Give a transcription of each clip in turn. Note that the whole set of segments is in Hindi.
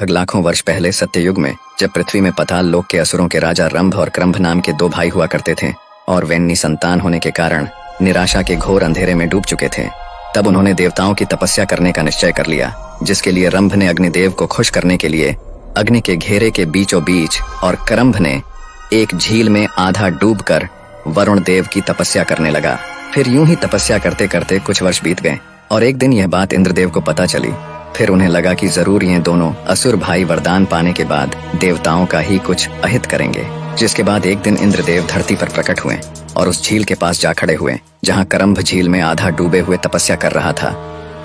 लाखों वर्ष पहले सत्ययुग में जब पृथ्वी में पाताल लोक के असुरों के राजा रंभ और क्रंभ नाम के दो भाई हुआ करते थे और वे निसंतान होने के कारण निराशा के घोर अंधेरे में डूब चुके थे, तब उन्होंने देवताओं की तपस्या करने का निश्चय कर लिया, जिसके लिए रंभ ने अग्निदेव को खुश करने के लिए अग्नि के घेरे के बीचों बीच और क्रंभ ने एक झील में आधा डूबकर वरुण देव की तपस्या करने लगा। फिर यूं ही तपस्या करते करते कुछ वर्ष बीत गए और एक दिन यह बात इंद्रदेव को पता चली। फिर उन्हें लगा कि जरूर ये दोनों असुर भाई वरदान पाने के बाद देवताओं का ही कुछ अहित करेंगे। जिसके बाद एक दिन इंद्रदेव धरती पर प्रकट हुए और उस झील के पास जा खड़े हुए जहाँ क्रंभ झील में आधा डूबे हुए तपस्या कर रहा था।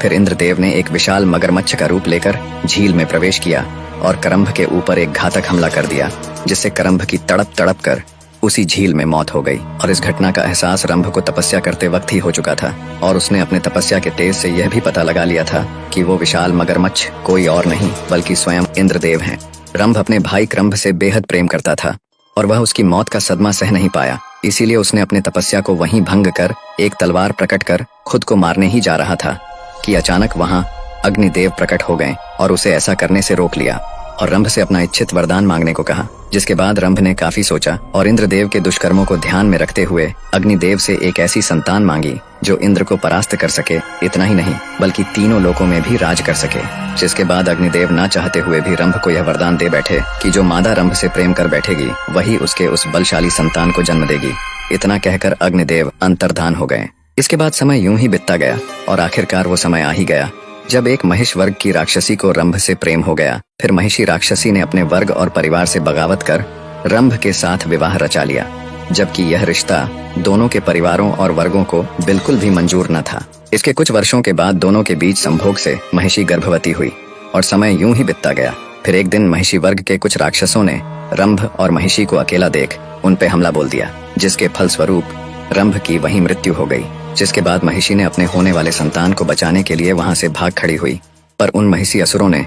फिर इंद्रदेव ने एक विशाल मगरमच्छ का रूप लेकर झील में प्रवेश किया और क्रंभ के ऊपर एक घातक हमला कर दिया, जिससे क्रंभ की तड़प तड़प कर उसी झील में मौत हो गई। और इस घटना का एहसास रंभ को तपस्या करते वक्त ही हो चुका था और उसने अपने तपस्या के तेज से यह भी पता लगा लिया था कि वो विशाल मगरमच्छ कोई और नहीं बल्कि स्वयं इंद्रदेव हैं। रंभ अपने भाई क्रंभ से बेहद प्रेम करता था और वह उसकी मौत का सदमा सह नहीं पाया, इसीलिए उसने अपने तपस्या को वहीं भंग कर एक तलवार प्रकट कर खुद को मारने ही जा रहा था कि अचानक वहां अग्निदेव प्रकट हो गए और उसे ऐसा करने से रोक लिया और रंभ से अपना इच्छित वरदान मांगने को कहा। जिसके बाद रंभ ने काफी सोचा और इंद्रदेव के दुष्कर्मों को ध्यान में रखते हुए अग्निदेव से एक ऐसी संतान मांगी जो इंद्र को परास्त कर सके। इतना ही नहीं बल्कि तीनों लोकों में भी राज कर सके। जिसके बाद अग्निदेव ना चाहते हुए भी रंभ को यह वरदान दे बैठे कि जो मादा रंभ से प्रेम कर बैठेगी वही उसके उस बलशाली संतान को जन्म देगी। इतना कहकर अग्निदेव अंतर्धान हो गए। इसके बाद समय यूं ही बीतता गया और आखिरकार वो समय आ ही गया जब एक महिष वर्ग की राक्षसी को रंभ से प्रेम हो गया। फिर महिषी राक्षसी ने अपने वर्ग और परिवार से बगावत कर रंभ के साथ विवाह रचा लिया, जबकि यह रिश्ता दोनों के परिवारों और वर्गों को बिल्कुल भी मंजूर न था। इसके कुछ वर्षों के बाद दोनों के बीच संभोग से महिषी गर्भवती हुई और समय यूं ही बीतता गया। फिर एक दिन महिषी वर्ग के कुछ राक्षसों ने रंभ और महिषी को अकेला देख उन पे हमला बोल दिया, जिसके फलस्वरूप रंभ की वहीं मृत्यु हो गई। जिसके बाद महिषी ने अपने होने वाले संतान को बचाने के लिए वहां से भाग खड़ी हुई, पर उन महिषी असुरों ने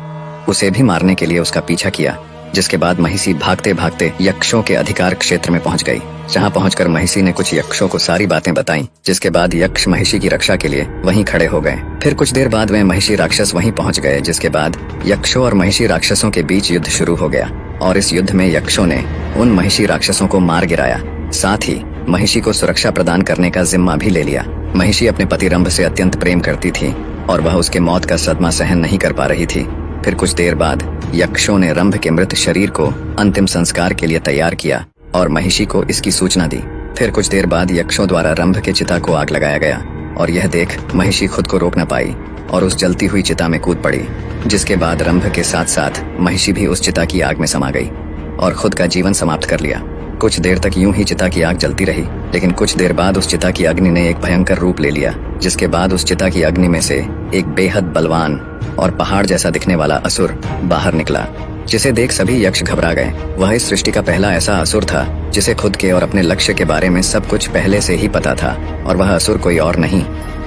उसे भी मारने के लिए उसका पीछा किया। जिसके बाद महिषी भागते भागते यक्षों के अधिकार क्षेत्र में पहुंच गई, जहां पहुंचकर महिषी ने कुछ यक्षों को सारी बातें बताई। जिसके बाद यक्ष महिषी की रक्षा के लिए वहीं खड़े हो गए। फिर कुछ देर बाद वे महिषी राक्षस वहीं पहुंच गए। जिसके बाद यक्षों और महिषी राक्षसों के बीच युद्ध शुरू हो गया और इस युद्ध में यक्षों ने उन महिषी राक्षसों को मार गिराया, साथ ही महिषी को सुरक्षा प्रदान करने का जिम्मा भी ले लिया। महिषी अपने पति रंभ से अत्यंत प्रेम करती थी और वह उसके मौत का सदमा सहन नहीं कर पा रही थी। फिर कुछ देर बाद यक्षों ने रंभ के मृत शरीर को अंतिम संस्कार के लिए तैयार किया और महिषी को इसकी सूचना दी। फिर कुछ देर बाद यक्षों द्वारा रंभ के चिता को आग लगाया गया और यह देख महिषी खुद को रोक न पाई और उस जलती हुई चिता में कूद पड़ी। जिसके बाद रंभ के साथ साथ महिषी भी उस चिता की आग में समा गई और खुद का जीवन समाप्त कर लिया। कुछ देर तक यूं ही चिता की आग जलती रही, लेकिन कुछ देर बाद उस चिता की अग्नि ने एक भयंकर रूप ले लिया। जिसके बाद उस चिता की अग्नि में से एक बेहद बलवान और पहाड़ जैसा दिखने वाला असुर बाहर निकला, जिसे देख सभी यक्ष घबरा गए। वह इस सृष्टि का पहला ऐसा असुर था जिसे खुद के और अपने लक्ष्य के बारे में सब कुछ पहले से ही पता था और वह असुर कोई और नहीं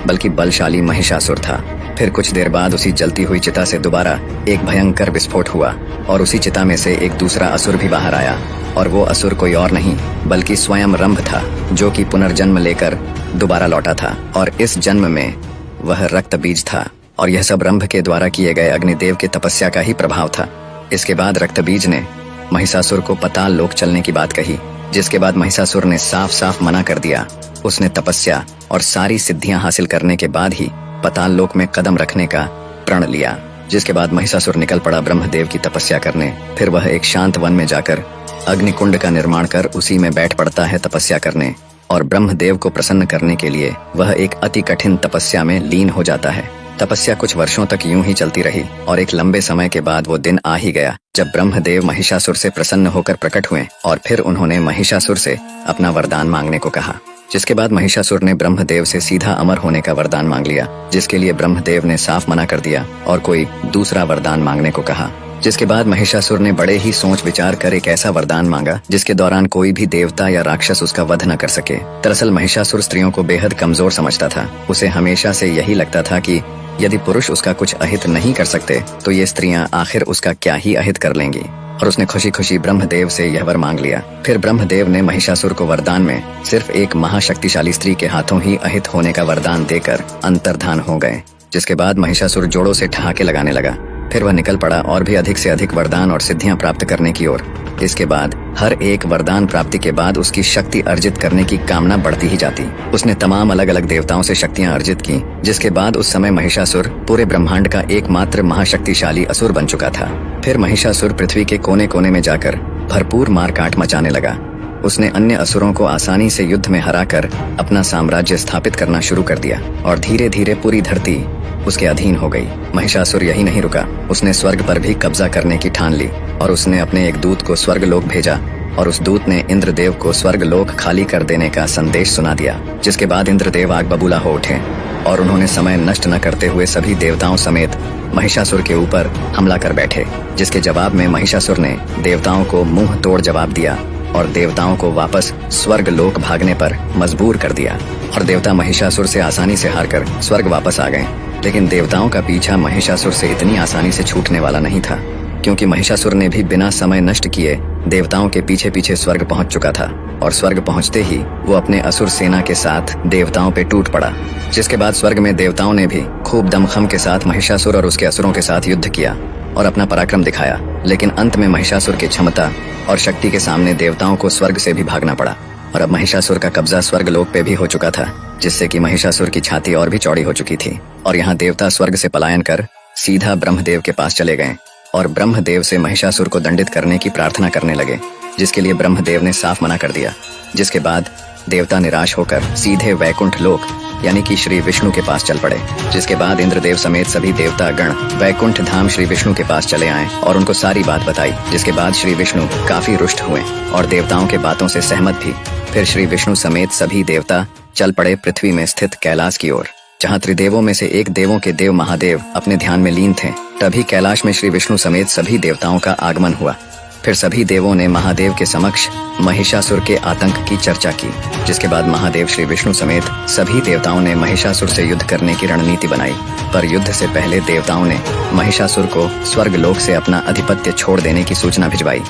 बल्कि बलशाली महिषासुर था। फिर कुछ देर बाद उसी जलती हुई चिता से दोबारा एक भयंकर विस्फोट हुआ और उसी चिता में से एक दूसरा असुर भी बाहर आया और वो असुर कोई और नहीं बल्कि स्वयं रंभ था, जो कि पुनर्जन्म लेकर दोबारा लौटा था और इस जन्म में वह रक्त बीज था और यह सब रंभ के द्वारा किए गए अग्निदेव की तपस्या का ही प्रभाव था। इसके बाद रक्त बीज ने महिषासुर को पाताल लोक चलने की बात कही, जिसके बाद महिषासुर ने साफ साफ मना कर दिया। उसने तपस्या और सारी सिद्धियां हासिल करने के बाद ही पाताल लोक में कदम रखने का प्रण लिया। जिसके बाद महिषासुर निकल पड़ा ब्रह्मदेव की तपस्या करने। फिर वह एक शांत वन में जाकर अग्निकुंड का निर्माण कर उसी में बैठ पड़ता है तपस्या करने और ब्रह्मदेव को प्रसन्न करने के लिए वह एक अति कठिन तपस्या में लीन हो जाता है। तपस्या कुछ वर्षों तक यूं ही चलती रही और एक लंबे समय के बाद वो दिन आ ही गया जब ब्रह्मदेव महिषासुर से प्रसन्न होकर प्रकट हुए और फिर उन्होंने महिषासुर से अपना वरदान मांगने को कहा। जिसके बाद महिषासुर ने ब्रह्मदेव से सीधा अमर होने का वरदान मांग लिया, जिसके लिए ब्रह्मदेव ने साफ मना कर दिया और कोई दूसरा वरदान मांगने को कहा। जिसके बाद महिषासुर ने बड़े ही सोच विचार कर एक ऐसा वरदान मांगा जिसके दौरान कोई भी देवता या राक्षस उसका वध न कर सके। दरअसल महिषासुर स्त्रियों को बेहद कमजोर समझता था। उसे हमेशा से यही लगता था कि यदि पुरुष उसका कुछ अहित नहीं कर सकते तो ये स्त्रियां आखिर उसका क्या ही अहित कर लेंगी, और उसने खुशी खुशी ब्रह्मदेव से यह वर मांग लिया। फिर ब्रह्मदेव ने महिषासुर को वरदान में सिर्फ एक महाशक्तिशाली स्त्री के हाथों ही अहित होने का वरदान देकर अंतर्धान हो गए। जिसके बाद महिषासुर जोड़ों से ठहाके लगाने लगा। फिर वह निकल पड़ा और भी अधिक से अधिक वरदान और सिद्धियां प्राप्त करने की ओर। इसके बाद हर एक वरदान प्राप्ति के बाद उसकी शक्ति अर्जित करने की कामना बढ़ती ही जाती। उसने तमाम अलग अलग देवताओं से शक्तियां अर्जित की, जिसके बाद उस समय महिषासुर पूरे ब्रह्मांड का एकमात्र महाशक्तिशाली असुर बन चुका था। फिर महिषासुर पृथ्वी के कोने कोने में जाकर भरपूर मारकाट मचाने लगा। उसने अन्य असुरों को आसानी से युद्ध में हराकर अपना साम्राज्य स्थापित करना शुरू कर दिया और धीरे धीरे पूरी धरती उसके अधीन हो गई। महिषासुर यही नहीं रुका, उसने स्वर्ग पर भी कब्जा करने की ठान ली और उसने अपने एक दूत को स्वर्गलोक भेजा और उस दूत ने इंद्रदेव को स्वर्गलोक खाली कर देने का संदेश सुना दिया। जिसके बाद इंद्रदेव आग बबूला हो उठे और उन्होंने समय नष्ट न करते हुए सभी देवताओं समेत महिषासुर के ऊपर हमला कर बैठे। जिसके जवाब में महिषासुर ने देवताओं को मुंह तोड़ जवाब दिया और देवताओं को वापस स्वर्ग लोक भागने पर मजबूर कर दिया और देवता महिषासुर से आसानी से हारकर स्वर्ग वापस आ गए। लेकिन देवताओं का पीछा महिषासुर से इतनी आसानी से छूटने वाला नहीं था, क्योंकि महिषासुर ने भी बिना समय नष्ट किए देवताओं के पीछे पीछे स्वर्ग पहुंच चुका था और स्वर्ग पहुंचते ही वो अपने असुर सेना के साथ देवताओं पे टूट पड़ा। जिसके बाद स्वर्ग में देवताओं ने भी खूब दमखम के साथ महिषासुर और उसके असुरों के साथ युद्ध किया और अपना पराक्रम दिखाया। लेकिन अंत में महिषासुर की क्षमता और शक्ति के सामने देवताओं को स्वर्ग से भी भागना पड़ा और अब महिषासुर का कब्जा स्वर्ग लोक पे भी हो चुका था, जिससे कि महिषासुर की छाती और भी चौड़ी हो चुकी थी। और यहाँ देवता स्वर्ग से पलायन कर सीधा ब्रह्मदेव के पास चले गए और ब्रह्मदेव से महिषासुर को दंडित करने की प्रार्थना करने लगे, जिसके लिए ब्रह्मदेव ने साफ मना कर दिया। जिसके बाद देवता निराश होकर सीधे वैकुंठ लोक यानी कि श्री विष्णु के पास चल पड़े। जिसके बाद इंद्रदेव समेत सभी देवता गण वैकुंठ धाम श्री विष्णु के पास चले आए और उनको सारी बात बताई। जिसके बाद श्री विष्णु काफी रुष्ट हुए और देवताओं के बातों से सहमत भी। फिर श्री विष्णु समेत सभी देवता चल पड़े पृथ्वी में स्थित कैलाश की ओर, जहाँ त्रिदेवों में से एक देवों के देव महादेव अपने ध्यान में लीन थे। तभी कैलाश में श्री विष्णु समेत सभी देवताओं का आगमन हुआ। फिर सभी देवों ने महादेव के समक्ष महिषासुर के आतंक की चर्चा की। जिसके बाद महादेव श्री विष्णु समेत सभी देवताओं ने महिषासुर से युद्ध करने की रणनीति बनाई। पर युद्ध से पहले देवताओं ने महिषासुर को स्वर्ग लोक से अपना अधिपत्य छोड़ देने की सूचना भिजवाई,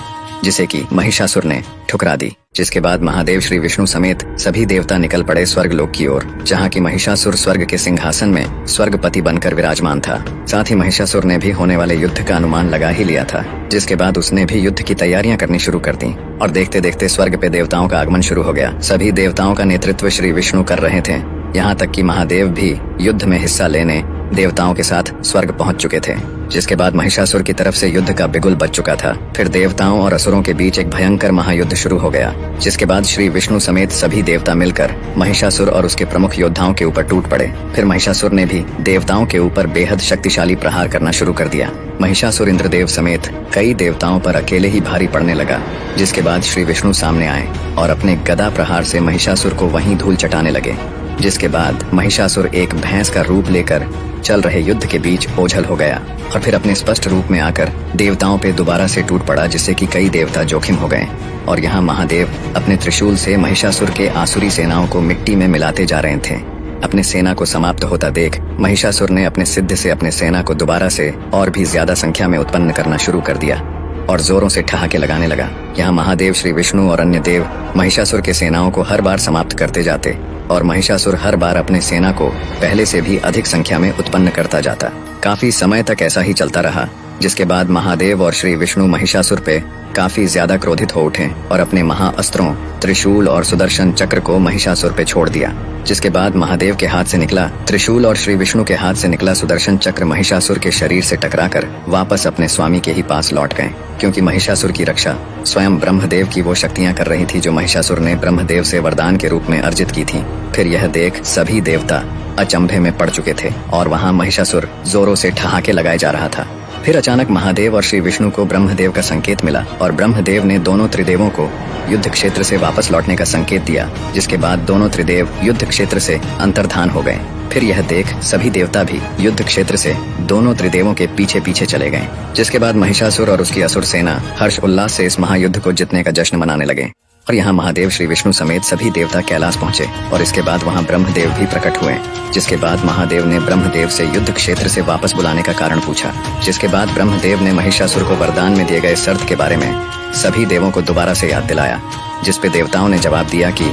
जिसे कि महिषासुर ने ठुकरा दी। जिसके बाद महादेव श्री विष्णु समेत सभी देवता निकल पड़े स्वर्ग लोक की ओर, जहाँ की महिषासुर स्वर्ग के सिंहासन में स्वर्गपति बनकर विराजमान था। साथ ही महिषासुर ने भी होने वाले युद्ध का अनुमान लगा ही लिया था। जिसके बाद उसने भी युद्ध की तैयारियां करनी शुरू कर दी और देखते देखते स्वर्ग पे देवताओं का आगमन शुरू हो गया। सभी देवताओं का नेतृत्व श्री विष्णु कर रहे थे, यहाँ तक कि महादेव भी युद्ध में हिस्सा लेने देवताओं के साथ स्वर्ग पहुंच चुके थे। जिसके बाद महिषासुर की तरफ से युद्ध का बिगुल बज चुका था। फिर देवताओं और असुरों के बीच एक भयंकर महायुद्ध शुरू हो गया। जिसके बाद श्री विष्णु समेत सभी देवता मिलकर महिषासुर और उसके प्रमुख योद्धाओं के ऊपर टूट पड़े। फिर महिषासुर ने भी देवताओं के ऊपर बेहद शक्तिशाली प्रहार करना शुरू कर दिया। महिषासुर इंद्रदेव समेत कई देवताओं पर अकेले ही भारी पड़ने लगा। जिसके बाद श्री विष्णु सामने आए और अपने गदा प्रहार से महिषासुर को वहीं धूल चटाने लगे। जिसके बाद महिषासुर एक भैंस का रूप लेकर चल रहे युद्ध के बीच ओझल हो गया और फिर अपने स्पष्ट रूप में आकर देवताओं पे दोबारा से टूट पड़ा, जिससे कि कई देवता जोखिम हो गए। और यहाँ महादेव अपने त्रिशूल से महिषासुर के आसुरी सेनाओं को मिट्टी में मिलाते जा रहे थे। अपने सेना को समाप्त होता देख महिषासुर ने अपने सिद्ध से अपने सेना को दोबारा से और भी ज्यादा संख्या में उत्पन्न करना शुरू कर दिया और जोरों से ठहाके लगाने लगा। यहाँ महादेव श्री विष्णु और अन्य देव महिषासुर के सेनाओं को हर बार समाप्त करते जाते और महिषासुर हर बार अपने सेना को पहले से भी अधिक संख्या में उत्पन्न करता जाता। काफी समय तक ऐसा ही चलता रहा। जिसके बाद महादेव और श्री विष्णु महिषासुर पे काफी ज्यादा क्रोधित हो उठे और अपने महाअस्त्रों त्रिशूल और सुदर्शन चक्र को महिषासुर पे छोड़ दिया। जिसके बाद महादेव के हाथ से निकला त्रिशूल और श्री विष्णु के हाथ से निकला सुदर्शन चक्र महिषासुर के शरीर से टकराकर वापस अपने स्वामी के ही पास लौट गए, क्योंकि महिषासुर की रक्षा स्वयं ब्रह्मदेव की वो शक्तियां कर रही थी जो महिषासुर ने ब्रह्मदेव से वरदान के रूप में अर्जित की थी। फिर यह देख सभी देवता अचंभे में पड़ चुके थे और वहाँ महिषासुर जोरों से ठहाके लगाए जा रहा था। फिर अचानक महादेव और श्री विष्णु को ब्रह्मदेव का संकेत मिला और ब्रह्मदेव ने दोनों त्रिदेवों को युद्ध क्षेत्र से वापस लौटने का संकेत दिया। जिसके बाद दोनों त्रिदेव युद्ध क्षेत्र से अंतर्धान हो गए। फिर यह देख सभी देवता भी युद्ध क्षेत्र से दोनों त्रिदेवों के पीछे पीछे चले गए। जिसके बाद महिषासुर और उसकी असुर सेना हर्ष उल्लास से इस महायुद्ध को जीतने का जश्न मनाने लगे। और यहाँ महादेव श्री विष्णु समेत सभी देवता कैलाश पहुंचे और इसके बाद वहाँ ब्रह्मदेव भी प्रकट हुए। जिसके बाद महादेव ने ब्रह्मदेव से युद्ध क्षेत्र से वापस बुलाने का कारण पूछा। जिसके बाद ब्रह्मदेव ने महिषासुर को वरदान में दिए गए शर्त के बारे में सभी देवों को दोबारा से याद दिलाया, जिसपे देवताओं ने जवाब दिया कि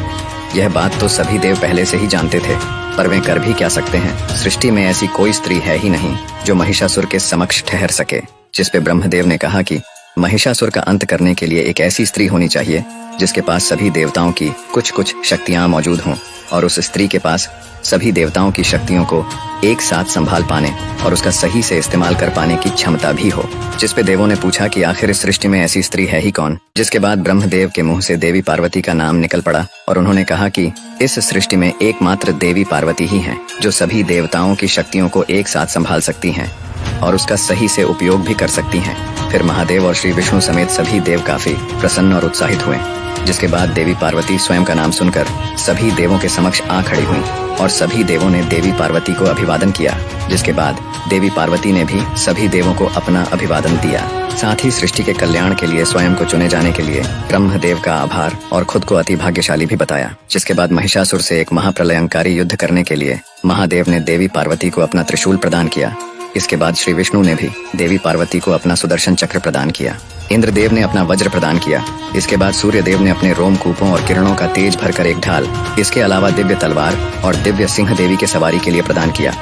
यह बात तो सभी देव पहले से ही जानते थे, पर वे कर भी क्या सकते हैं। सृष्टि में ऐसी कोई स्त्री है ही नहीं जो महिषासुर के समक्ष ठहर सके। जिस पे ब्रह्मदेव ने कहा कि महिषासुर का अंत करने के लिए एक ऐसी स्त्री होनी चाहिए जिसके पास सभी देवताओं की कुछ कुछ शक्तियां मौजूद हों, और उस स्त्री के पास सभी देवताओं की शक्तियों को एक साथ संभाल पाने और उसका सही से इस्तेमाल कर पाने की क्षमता भी हो। जिस पे देवों ने पूछा कि आखिर इस सृष्टि में ऐसी स्त्री है ही कौन। जिसके बाद ब्रह्मदेव के मुंह से देवी पार्वती का नाम निकल पड़ा और उन्होंने कहा कि इस सृष्टि में एकमात्र देवी पार्वती ही है जो सभी देवताओं की शक्तियों को एक साथ संभाल सकती हैं और उसका सही से उपयोग भी कर सकती हैं। फिर महादेव और श्री विष्णु समेत सभी देव काफी प्रसन्न और उत्साहित हुए। जिसके बाद देवी पार्वती स्वयं का नाम सुनकर सभी देवों के समक्ष आ खड़ी हुई और सभी देवों ने देवी पार्वती को अभिवादन किया। जिसके बाद देवी पार्वती ने भी सभी देवों को अपना अभिवादन दिया। साथ ही सृष्टि के कल्याण के लिए स्वयं को चुने जाने के लिए ब्रह्मदेव का आभार और खुद को अति भाग्यशाली भी बताया। जिसके बाद महिषासुर से एक महाप्रलयंकारी युद्ध करने के लिए महादेव ने देवी पार्वती को अपना त्रिशूल प्रदान किया। इसके बाद श्री विष्णु ने भी देवी पार्वती को अपना सुदर्शन चक्र प्रदान किया। इंद्रदेव ने अपना वज्र प्रदान किया। इसके बाद सूर्यदेव ने अपने रोमकूपों और किरणों का तेज भरकर एक ढाल, इसके अलावा दिव्य तलवार और दिव्य सिंह देवी के सवारी के लिए प्रदान किया।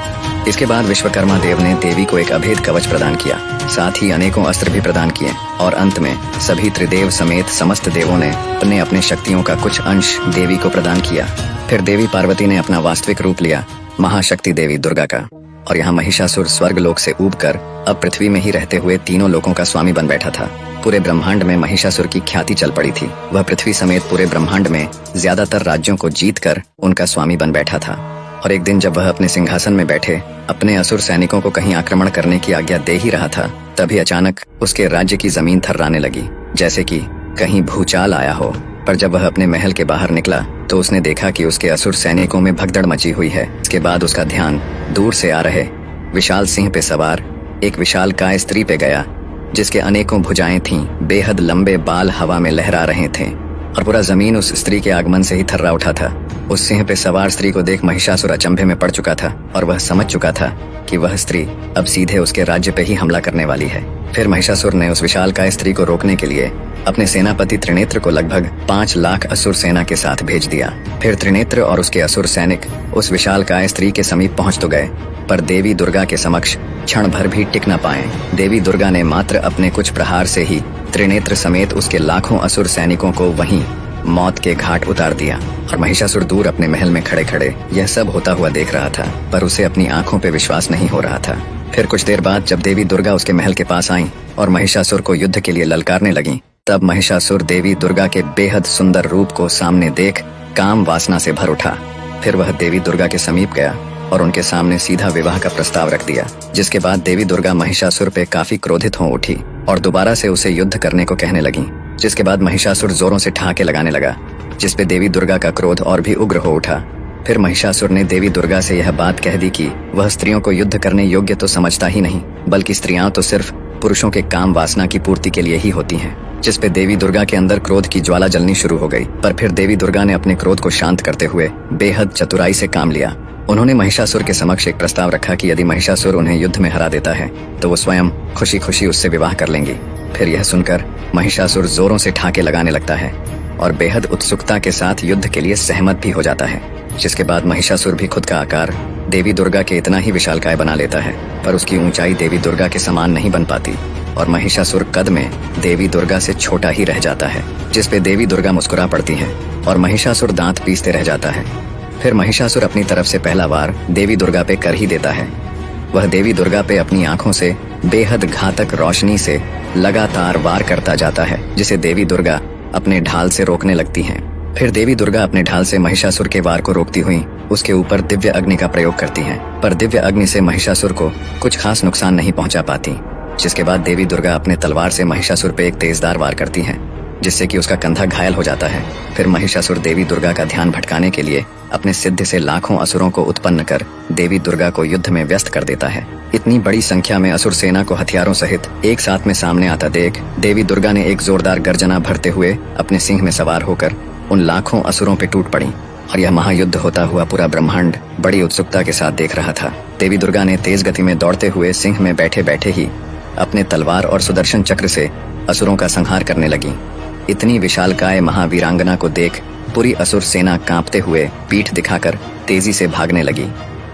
इसके बाद विश्वकर्मा देव ने देवी को एक अभेद कवच प्रदान किया। साथ ही अनेकों अस्त्र भी प्रदान किए और अंत में सभी त्रिदेव समेत समस्त देवों ने अपने अपने शक्तियों का कुछ अंश देवी को प्रदान किया। फिर देवी पार्वती ने अपना वास्तविक रूप लिया, महाशक्ति देवी दुर्गा का, और यहाँ महिषासुर स्वर्ग लोक से ऊबकर अब पृथ्वी में ही रहते हुए तीनों लोकों का स्वामी बन बैठा था। पूरे ब्रह्मांड में महिषासुर की ख्याति चल पड़ी थी। वह पृथ्वी समेत पूरे ब्रह्मांड में ज्यादातर राज्यों को जीतकर उनका स्वामी बन बैठा था। और एक दिन जब वह अपने सिंहासन में बैठे अपने असुर सैनिकों को कहीं आक्रमण करने की आज्ञा दे ही रहा था, तभी अचानक उसके राज्य की जमीन थर्राने लगी, जैसे कि कहीं भूचाल आया हो। पर जब वह अपने महल के बाहर निकला तो उसने देखा कि उसके असुर सैनिकों में भगदड़ मची हुई है। इसके बाद उसका ध्यान दूर से आ रहे विशाल सिंह पे सवार एक विशालकाय स्त्री पे गया, जिसके अनेकों भुजाएं थीं, बेहद लंबे बाल हवा में लहरा रहे थे और पूरा जमीन उस स्त्री के आगमन से ही थर्रा उठा था। उस सिंह पे सवार स्त्री को देख महिषासुर अचंभे में पड़ चुका था और वह समझ चुका था कि वह स्त्री अब सीधे उसके राज्य पे ही हमला करने वाली है। फिर महिषासुर ने उस विशालकाय स्त्री को रोकने के लिए अपने सेनापति त्रिनेत्र को लगभग 5 लाख असुर सेना के साथ भेज दिया। फिर त्रिनेत्र और उसके असुर सैनिक उस विशालकाय स्त्री के समीप पहुंच तो गए, पर देवी दुर्गा के समक्ष क्षण भर भी टिक न पाए। देवी दुर्गा ने मात्र अपने कुछ प्रहार से ही त्रिनेत्र समेत उसके लाखों असुर सैनिकों को वहीं मौत के घाट उतार दिया। और महिषासुर दूर अपने महल में खड़े खड़े यह सब होता हुआ देख रहा था, पर उसे अपनी आंखों पे विश्वास नहीं हो रहा था। फिर कुछ देर बाद जब देवी दुर्गा उसके महल के पास आईं और महिषासुर को युद्ध के लिए ललकारने लगीं, तब महिषासुर देवी दुर्गा के बेहद सुंदर रूप को सामने देख काम वासना से भर उठा। फिर वह देवी दुर्गा के समीप गया और उनके सामने सीधा विवाह का प्रस्ताव रख दिया। जिसके बाद देवी दुर्गा महिषासुर पे काफी क्रोधित हो उठी और दोबारा से उसे युद्ध करने को कहने लगी। जिसके बाद महिषासुर जोरों से ठहाके लगाने लगा, जिसपे देवी दुर्गा का क्रोध और भी उग्र हो उठा। फिर महिषासुर ने देवी दुर्गा से यह बात कह दी कि वह स्त्रियों को युद्ध करने योग्य तो समझता ही नहीं, बल्कि स्त्रियां तो सिर्फ पुरुषों के काम वासना की पूर्ति के लिए ही होती हैं। जिस पे देवी दुर्गा के अंदर क्रोध की ज्वाला जलनी शुरू हो गई। पर फिर देवी दुर्गा ने अपने क्रोध को शांत करते हुए बेहद चतुराई से काम लिया। उन्होंने महिषासुर के समक्ष एक प्रस्ताव रखा कि यदि महिषासुर उन्हें युद्ध में हरा देता है तो वो स्वयं खुशी खुशी उससे विवाह कर लेंगी। फिर यह सुनकर महिषासुर जोरों से ठाके लगाने लगता है और बेहद उत्सुकता के साथ युद्ध के लिए सहमत भी हो जाता है। जिसके बाद महिषासुर भी खुद का आकार देवी दुर्गा के इतना ही विशालकाय बना लेता है, पर उसकी ऊंचाई देवी दुर्गा के समान नहीं बन पाती और महिषासुर कद में देवी दुर्गा से छोटा ही रह जाता है। जिस पे देवी दुर्गा मुस्कुरा पड़ती है और महिषासुर दांत पीसते रह जाता है। फिर महिषासुर अपनी तरफ से पहला वार देवी दुर्गा पे कर ही देता है। वह देवी दुर्गा पे अपनी आंखों से बेहद घातक रोशनी से लगातार वार करता जाता है, जिसे देवी दुर्गा अपने ढाल से रोकने लगती हैं। फिर देवी दुर्गा अपने ढाल से महिषासुर के वार को रोकती हुई उसके ऊपर दिव्य अग्नि का प्रयोग करती हैं, पर दिव्य अग्नि से महिषासुर को कुछ खास नुकसान नहीं पहुंचा पाती। जिसके बाद देवी दुर्गा अपने तलवार से महिषासुर पे एक तेजदार वार करती हैं, जिससे कि उसका कंधा घायल हो जाता है। फिर महिषासुर देवी दुर्गा का ध्यान भटकाने के लिए अपने सिद्ध से लाखों असुरों को उत्पन्न कर देवी दुर्गा को युद्ध में व्यस्त कर देता है। इतनी बड़ी संख्या में असुर सेना को हथियारों सहित एक साथ में सामने आता देख देवी दुर्गा ने एक जोरदार गर्जना भरते हुए अपने सिंह में सवार होकर उन लाखों असुरों पे टूट पड़ी और यह महायुद्ध होता हुआ पूरा ब्रह्मांड बड़ी उत्सुकता के साथ देख रहा था। देवी दुर्गा ने तेज गति में दौड़ते हुए सिंह में बैठे बैठे ही अपने तलवार और सुदर्शन चक्र से असुरों का संहार करने लगी। इतनी विशालकाय महावीरांगना को देख पूरी असुर सेना कांपते हुए पीठ दिखाकर तेजी से भागने लगी,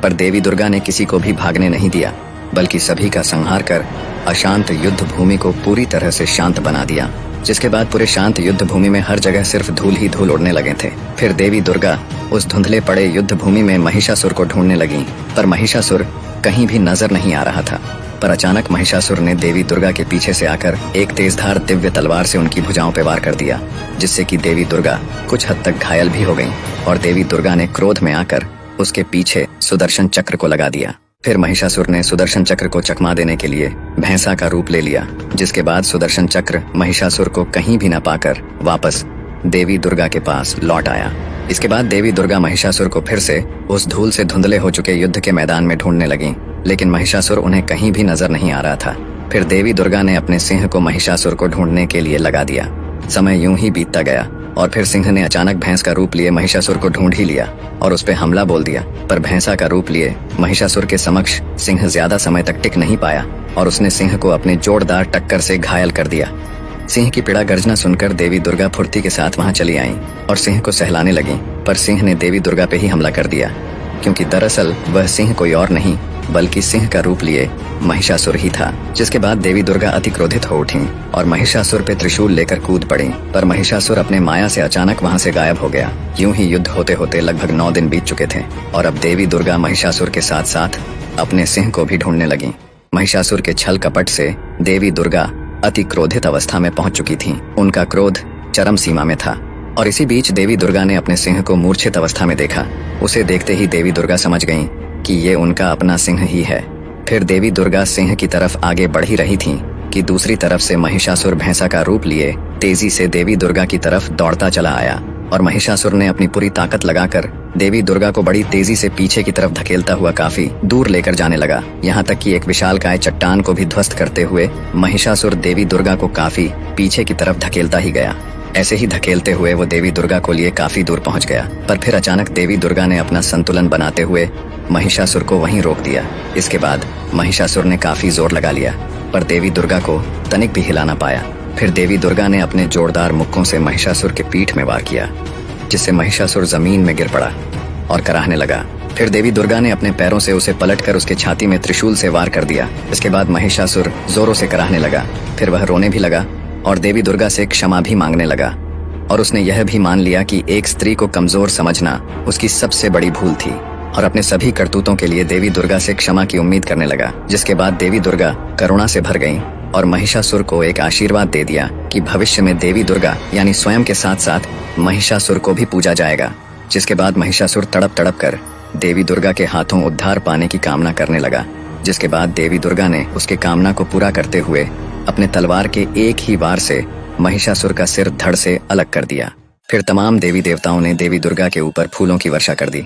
पर देवी दुर्गा ने किसी को भी भागने नहीं दिया, बल्कि सभी का संहार कर अशांत युद्ध भूमि को पूरी तरह से शांत बना दिया। जिसके बाद पूरे शांत युद्ध भूमि में हर जगह सिर्फ धूल ही धूल उड़ने लगे थे। फिर देवी दुर्गा उस धुंधले पड़े युद्ध भूमि में महिषासुर को ढूंढने लगी, पर महिषासुर कहीं भी नजर नहीं आ रहा था। पर अचानक महिषासुर ने देवी दुर्गा के पीछे से आकर एक तेजधार दिव्य तलवार से उनकी भुजाओं पर वार कर दिया, जिससे कि देवी दुर्गा कुछ हद तक घायल भी हो गईं, और देवी दुर्गा ने क्रोध में आकर उसके पीछे सुदर्शन चक्र को लगा दिया। फिर महिषासुर ने सुदर्शन चक्र को चकमा देने के लिए भैंसा का रूप ले लिया, जिसके बाद सुदर्शन चक्र महिषासुर को कहीं भी न पाकर वापस देवी दुर्गा के पास लौट आया। इसके बाद देवी दुर्गा महिषासुर को फिर से उस धूल से धुंधले हो चुके युद्ध के मैदान में ढूंढने लगी, लेकिन महिषासुर उन्हें कहीं भी नजर नहीं आ रहा था। फिर देवी दुर्गा ने अपने सिंह को महिषासुर को ढूंढने के लिए लगा दिया। समय यूं ही बीतता गया और फिर सिंह ने अचानक भैंस का रूप लिए महिषासुर को ढूंढ ही लिया और उस पे हमला बोल दिया। पर भैंसा का रूप लिए महिषासुर के समक्ष सिंह ज्यादा समय तक टिक नहीं पाया और उसने सिंह को अपने जोरदार टक्कर से घायल कर दिया। सिंह की पीड़ा गर्जना सुनकर देवी दुर्गा फुर्ती के साथ वहां चली आईं और सिंह को सहलाने लगी, पर सिंह ने देवी दुर्गा पे ही हमला कर दिया, क्योंकि दरअसल वह सिंह कोई और नहीं बल्कि सिंह का रूप लिए महिषासुर ही था। जिसके बाद देवी दुर्गा अति क्रोधित हो उठी और महिषासुर पे त्रिशूल लेकर कूद पड़ी, पर महिषासुर अपने माया से अचानक वहां से गायब हो गया। यूं ही युद्ध होते होते लगभग 9 दिन बीत चुके थे और अब देवी दुर्गा महिषासुर के साथ साथ अपने सिंह को भी ढूंढने लगी। महिषासुर के छल कपट से देवी दुर्गा अति क्रोधित अवस्था में पहुंच चुकी थी। उनका क्रोध चरम सीमा में था और इसी बीच देवी दुर्गा ने अपने सिंह को मूर्छित अवस्था में देखा। उसे देखते ही देवी दुर्गा समझ गईं कि ये उनका अपना सिंह ही है। फिर देवी दुर्गा सिंह की तरफ आगे बढ़ ही रही थीं कि दूसरी तरफ से महिषासुर भैंसा का रूप लिए तेजी से देवी दुर्गा की तरफ दौड़ता चला आया और महिषासुर ने अपनी पूरी ताकत लगाकर देवी दुर्गा को बड़ी तेजी से पीछे की तरफ धकेलता हुआ काफी दूर लेकर जाने लगा। यहाँ तक कि एक विशालकाय चट्टान को भी ध्वस्त करते हुए महिषासुर देवी दुर्गा को काफी पीछे की तरफ धकेलता ही गया। ऐसे ही धकेलते हुए वो देवी दुर्गा को लिए काफी दूर पहुंच गया, पर फिर अचानक देवी दुर्गा ने अपना संतुलन बनाते हुए महिषासुर को वहीं रोक दिया। इसके बाद महिषासुर ने काफी जोर लगा लिया, पर देवी दुर्गा को तनिक भी हिला ना पाया। फिर देवी दुर्गा ने अपने जोरदार मुक्कों से महिषासुर के पीठ में वार किया, जिससे महिषासुर जमीन में गिर पड़ा और कराहने लगा। फिर देवी दुर्गा ने अपने पैरों से उसे पलटकर उसके छाती में त्रिशूल से वार कर दिया। इसके बाद महिषासुर जोरों से कराहने लगा। फिर वह रोने भी लगा और देवी दुर्गा से क्षमा भी मांगने लगा, और उसने यह भी मान लिया कि एक स्त्री को कमजोर समझना उसकी सबसे बड़ी भूल थी, और अपने सभी करतूतों के लिए देवी दुर्गा से क्षमा की उम्मीद करने लगा। जिसके बाद देवी दुर्गा करुणा से भर गईं और महिषासुर को एक आशीर्वाद दे दिया कि भविष्य में देवी दुर्गा यानी स्वयं के साथ साथ महिषासुर को भी पूजा जाएगा। जिसके बाद महिषासुर तड़प तड़प कर देवी दुर्गा के हाथों उद्धार पाने की कामना करने लगा। जिसके बाद देवी दुर्गा ने उसके कामना को पूरा करते हुए अपने तलवार के एक ही वार से महिषासुर का सिर धड़ से अलग कर दिया। फिर तमाम देवी देवताओं ने देवी दुर्गा के ऊपर फूलों की वर्षा कर दी।